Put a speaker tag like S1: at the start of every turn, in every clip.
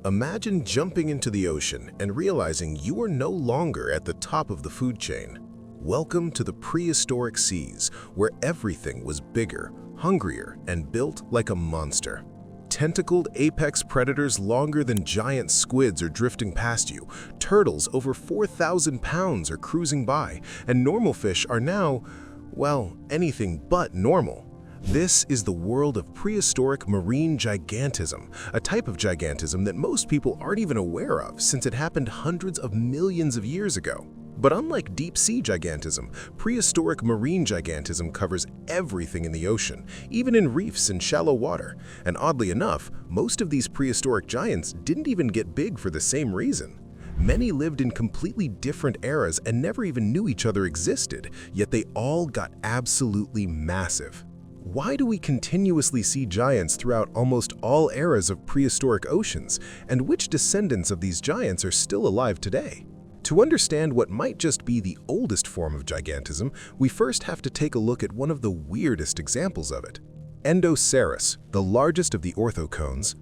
S1: Imagine jumping into the ocean and realizing you are no longer at the top of the food chain. Welcome to the prehistoric seas, where everything was bigger, hungrier, and built like a monster. Tentacled apex predators longer than giant squids are drifting past you, turtles over 4,000 pounds are cruising by, and normal fish are now, well, anything but normal. This is the world of prehistoric marine gigantism, a type of gigantism that most people aren't even aware of since it happened hundreds of millions of years ago. But unlike deep-sea gigantism, prehistoric marine gigantism covers everything in the ocean, even in reefs and shallow water. And oddly enough, most of these prehistoric giants didn't even get big for the same reason. Many lived in completely different eras and never even knew each other existed, yet they all got absolutely massive. Why do we continuously see giants throughout almost all eras of prehistoric oceans, and which descendants of these giants are still alive today? To understand what might just be the oldest form of gigantism, we first have to take a look at one of the weirdest examples of it. Endoceras, the largest of the orthocones.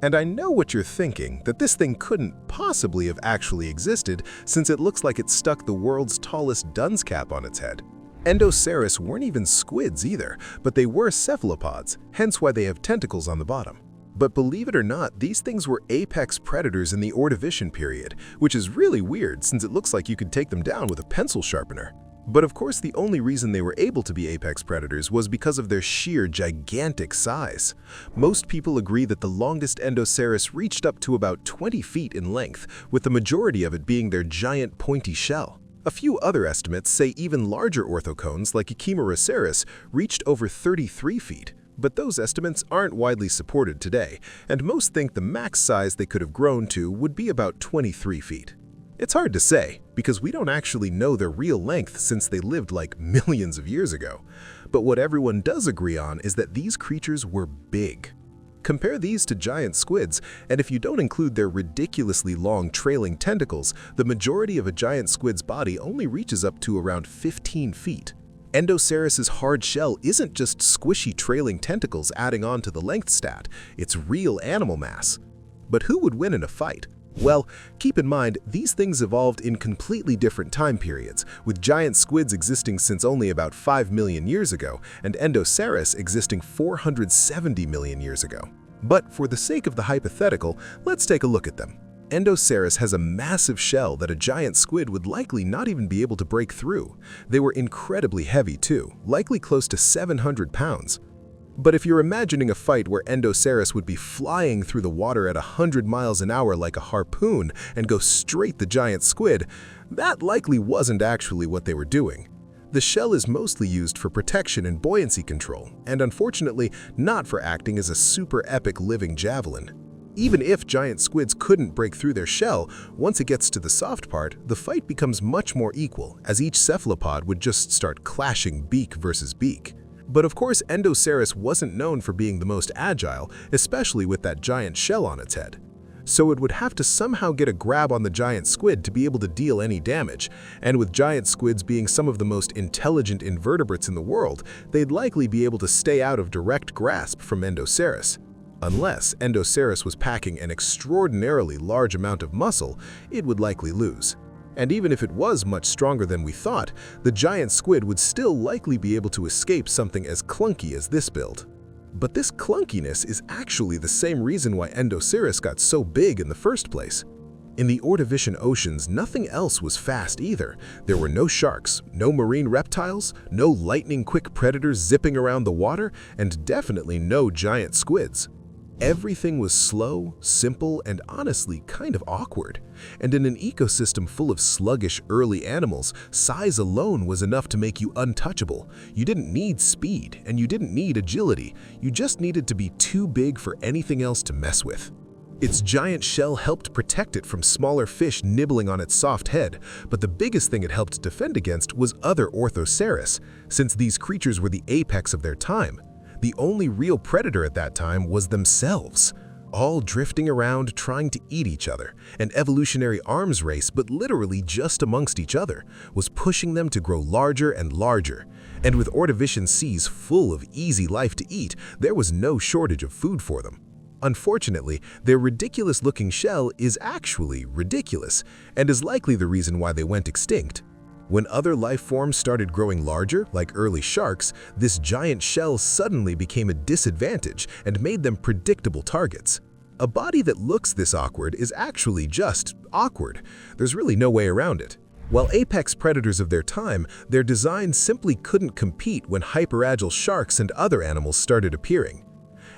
S1: And I know what you're thinking, that this thing couldn't possibly have actually existed since it looks like it stuck the world's tallest dunce cap on its head. Endoceras weren't even squids either, but they were cephalopods, hence why they have tentacles on the bottom. But believe it or not, these things were apex predators in the Ordovician period, which is really weird since it looks like you could take them down with a pencil sharpener. But of course, the only reason they were able to be apex predators was because of their sheer gigantic size. Most people agree that the longest Endoceras reached up to about 20 feet in length, with the majority of it being their giant pointy shell. A few other estimates say even larger orthocones like Echimeraceras reached over 33 feet, but those estimates aren't widely supported today, and most think the max size they could have grown to would be about 23 feet. It's hard to say, because we don't actually know their real length since they lived like millions of years ago. But what everyone does agree on is that these creatures were big. Compare these to giant squids, and if you don't include their ridiculously long trailing tentacles, the majority of a giant squid's body only reaches up to around 15 feet. Endoceras's hard shell isn't just squishy trailing tentacles adding on to the length stat, it's real animal mass. But who would win in a fight? Well, keep in mind, these things evolved in completely different time periods, with giant squids existing since only about 5 million years ago, and Endoceras existing 470 million years ago. But for the sake of the hypothetical, let's take a look at them. Endoceras has a massive shell that a giant squid would likely not even be able to break through. They were incredibly heavy too, likely close to 700 pounds. But if you're imagining a fight where Endoceras would be flying through the water at 100 miles an hour like a harpoon and go straight the giant squid, that likely wasn't actually what they were doing. The shell is mostly used for protection and buoyancy control, and unfortunately not for acting as a super epic living javelin. Even if giant squids couldn't break through their shell, once it gets to the soft part, the fight becomes much more equal, as each cephalopod would just start clashing beak versus beak. But of course, Endoceras wasn't known for being the most agile, especially with that giant shell on its head. So it would have to somehow get a grab on the giant squid to be able to deal any damage, and with giant squids being some of the most intelligent invertebrates in the world, they'd likely be able to stay out of direct grasp from Endoceras. Unless Endoceras was packing an extraordinarily large amount of muscle, it would likely lose. And even if it was much stronger than we thought, the giant squid would still likely be able to escape something as clunky as this build. But this clunkiness is actually the same reason why Endoceras got so big in the first place. In the Ordovician oceans, nothing else was fast either. There were no sharks, no marine reptiles, no lightning-quick predators zipping around the water, and definitely no giant squids. Everything was slow, simple, and honestly kind of awkward. And in an ecosystem full of sluggish early animals, size alone was enough to make you untouchable. You didn't need speed, and you didn't need agility. You just needed to be too big for anything else to mess with. Its giant shell helped protect it from smaller fish nibbling on its soft head, but the biggest thing it helped defend against was other Orthoceras, since these creatures were the apex of their time. The only real predator at that time was themselves, all drifting around trying to eat each other. An evolutionary arms race, but literally just amongst each other, was pushing them to grow larger and larger. And with Ordovician seas full of easy life to eat, there was no shortage of food for them. Unfortunately, their ridiculous-looking shell is actually ridiculous and is likely the reason why they went extinct. When other life forms started growing larger, like early sharks, this giant shell suddenly became a disadvantage and made them predictable targets. A body that looks this awkward is actually just awkward. There's really no way around it. While apex predators of their time, their design simply couldn't compete when hyperagile sharks and other animals started appearing.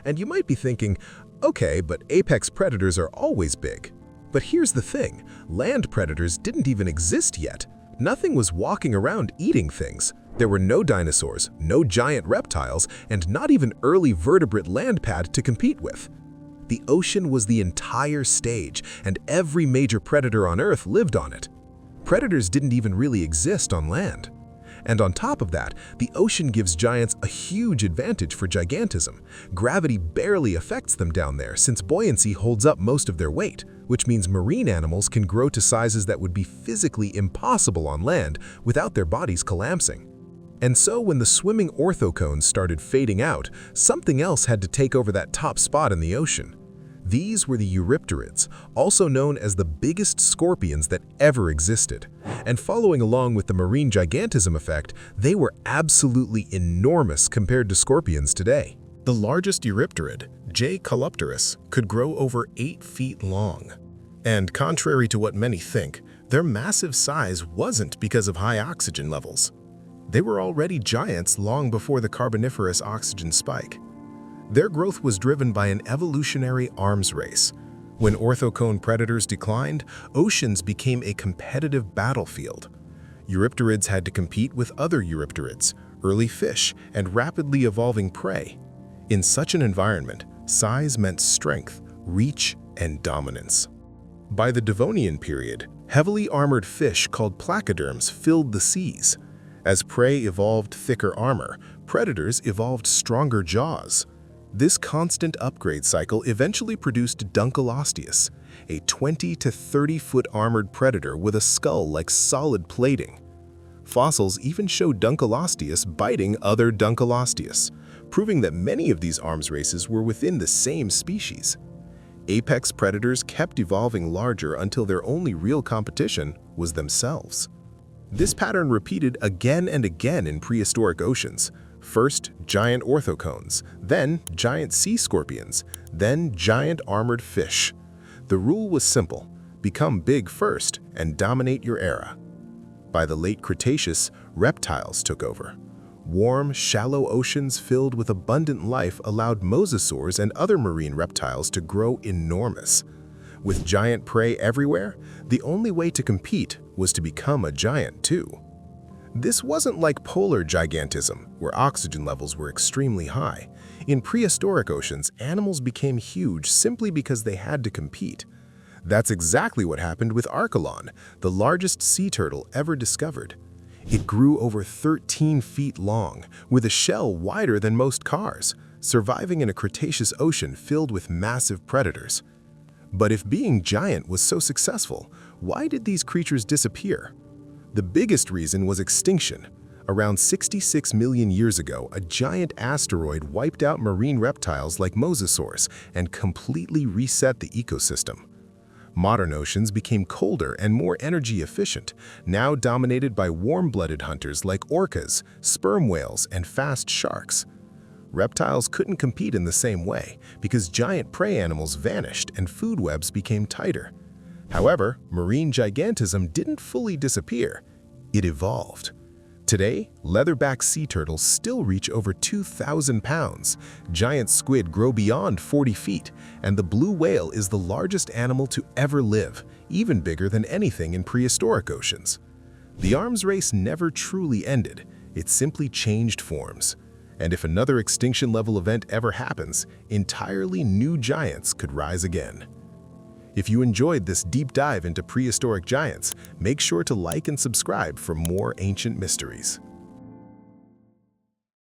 S1: And you might be thinking, okay, but apex predators are always big. But here's the thing, land predators didn't even exist yet. Nothing was walking around eating things. There were no dinosaurs, no giant reptiles, and not even early vertebrate land pad to compete with. The ocean was the entire stage, and every major predator on Earth lived on it. Predators didn't even really exist on land. And on top of that, the ocean gives giants a huge advantage for gigantism. Gravity barely affects them down there since buoyancy holds up most of their weight, which means marine animals can grow to sizes that would be physically impossible on land without their bodies collapsing. And so when the swimming orthocones started fading out, something else had to take over that top spot in the ocean. These were the Eurypterids, also known as the biggest scorpions that ever existed. And following along with the marine gigantism effect, they were absolutely enormous compared to scorpions today. The largest Eurypterid, J. Calopterus, could grow over 8 feet long. And contrary to what many think, their massive size wasn't because of high oxygen levels. They were already giants long before the Carboniferous oxygen spike. Their growth was driven by an evolutionary arms race. When orthocone predators declined, oceans became a competitive battlefield. Eurypterids had to compete with other Eurypterids, early fish, and rapidly evolving prey. In such an environment, size meant strength, reach, and dominance. By the Devonian period, heavily armored fish called placoderms filled the seas. As prey evolved thicker armor, predators evolved stronger jaws. This constant upgrade cycle eventually produced Dunkleosteus, a 20 to 30-foot armored predator with a skull like solid plating. Fossils even show Dunkleosteus biting other Dunkleosteus, proving that many of these arms races were within the same species. Apex predators kept evolving larger until their only real competition was themselves. This pattern repeated again and again in prehistoric oceans. First, giant orthocones, then giant sea scorpions, then giant armored fish. The rule was simple: become big first and dominate your era. By the late Cretaceous, reptiles took over. Warm, shallow oceans filled with abundant life allowed mosasaurs and other marine reptiles to grow enormous. With giant prey everywhere, the only way to compete was to become a giant too. This wasn't like polar gigantism, where oxygen levels were extremely high. In prehistoric oceans, animals became huge simply because they had to compete. That's exactly what happened with Archelon, the largest sea turtle ever discovered. It grew over 13 feet long, with a shell wider than most cars, surviving in a Cretaceous ocean filled with massive predators. But if being giant was so successful, why did these creatures disappear? The biggest reason was extinction. Around 66 million years ago, a giant asteroid wiped out marine reptiles like mosasaurs and completely reset the ecosystem. Modern oceans became colder and more energy efficient, now dominated by warm-blooded hunters like orcas, sperm whales, and fast sharks. Reptiles couldn't compete in the same way because giant prey animals vanished and food webs became tighter. However, marine gigantism didn't fully disappear. It evolved. Today, leatherback sea turtles still reach over 2,000 pounds, giant squid grow beyond 40 feet, and the blue whale is the largest animal to ever live, even bigger than anything in prehistoric oceans. The arms race never truly ended, it simply changed forms. And if another extinction-level event ever happens, entirely new giants could rise again. If you enjoyed this deep dive into prehistoric giants, make sure to like and subscribe for more ancient mysteries.